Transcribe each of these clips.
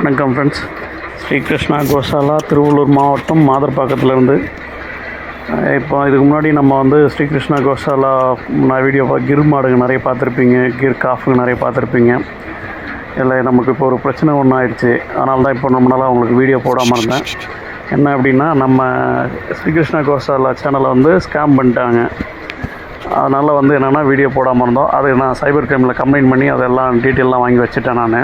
வணக்கம் ஃப்ரெண்ட்ஸ். ஸ்ரீகிருஷ்ணா கோசாலா, திருவள்ளூர் மாவட்டம், மாதர்பாக்கத்துலேருந்து. இப்போ இதுக்கு முன்னாடி நம்ம ஸ்ரீகிருஷ்ணா கோசாலா வீடியோ கிர் மாடுங்க நிறைய பார்த்துருப்பீங்க, கிர் காஃபுங்க நிறைய பார்த்துருப்பீங்க. இல்லை, நமக்கு இப்போ ஒரு பிரச்சனை ஒன்று ஆயிடுச்சு. அதனால தான் இப்போ நம்மளால் அவங்களுக்கு வீடியோ போடாமல் இருந்தேன். என்ன அப்படின்னா, நம்ம ஸ்ரீகிருஷ்ணா கோசாலா சேனலை ஸ்கேம் பண்ணிட்டாங்க. அதனால் என்னென்னா வீடியோ போடாமல் இருந்தோம். அது நான் சைபர் கிரைமில் கம்ப்ளைண்ட் பண்ணி அதெல்லாம் டீட்டெயிலெலாம் வாங்கி வச்சுட்டேன்.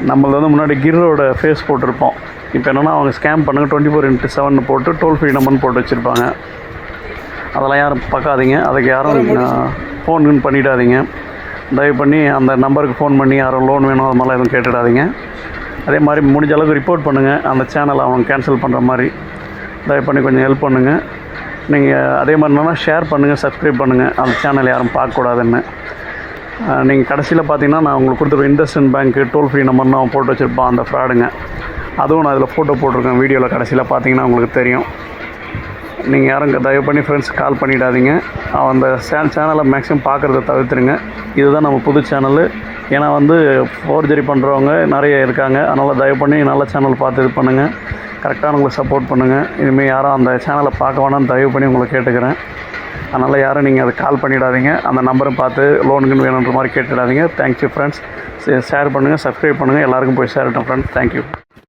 நம்மளது முன்னாடி கிரோட ஃபேஸ் போட்டிருப்போம். இப்போ என்னென்னா, அவங்க ஸ்கேம் பண்ணுங்க 24x7 போட்டு டோல் ஃப்ரீ நம்பர்னு போட்டு வச்சுருப்பாங்க. அதெல்லாம் யாரும் பார்க்காதீங்க. அதுக்கு யாரும் ஃபோன் பண்ணிடாதீங்க. தயவு பண்ணி அந்த நம்பருக்கு ஃபோன் பண்ணி யாரும் லோன் வேணும் அது மாதிரிலாம் எதுவும் கேட்டுடாதீங்க. அதே மாதிரி முடிஞ்ச அளவுக்கு ரிப்போர்ட் பண்ணுங்கள், அந்த சேனலை அவங்க கேன்சல் பண்ணுற மாதிரி. தயவு பண்ணி கொஞ்சம் ஹெல்ப் பண்ணுங்கள். நீங்கள் அதே மாதிரி என்னென்னா ஷேர் பண்ணுங்கள், சப்ஸ்கிரைப் பண்ணுங்கள், அந்த சேனல் யாரும் பார்க்கக்கூடாதுன்னு. நீங்கள் கடைசியில் பார்த்தீங்கன்னா, நான் உங்களுக்கு கொடுத்துருவேன் இண்டஸ்இண்ட் பேங்க்கு டோல் ஃப்ரீ நம்பர்னு அவன் போட்டு வச்சுருப்பான், அந்த ஃப்ராடுங்க. அதுவும் நான் அதில் ஃபோட்டோ போட்டிருக்கேன். வீடியோவில் கடைசியில் பார்த்தீங்கன்னா உங்களுக்கு தெரியும். நீங்கள் யாரும் தயவு பண்ணி ஃப்ரெண்ட்ஸ் கால் பண்ணிடாதீங்க. அந்த சேனலை மேக்ஸிமம் பார்க்குறத தவிர்த்துருங்க. இதுதான் நம்ம புது சேனலு. ஏன்னா ஃபோர்ஜரி பண்ணுறவங்க நிறைய இருக்காங்க. அதனால் தயவு பண்ணி நல்ல சேனல் பார்த்து இது பண்ணுங்கள், கரெக்டானவங்களுக்கு சப்போர்ட் பண்ணுங்கள். இதுமாரி யாரும் அந்த சேனலை பார்க்க வேணாம்னு தயவு பண்ணி உங்களை கேட்டுக்கிறேன். அதனால் யாரும் நீங்கள் அதை கால் பண்ணிடாதீங்க. அந்த நம்பரை பார்த்து லோனுக்குன்னு வேணுன்ற மாதிரி கேட்டுடாதீங்க. Thank you friends. ஷேர் பண்ணுங்கள், சப்ஸ்கிரைப் பண்ணுங்கள். எல்லாருக்கும் போய் சேரட்டும் ஃப்ரெண்ட்ஸ். தேங்க்யூ.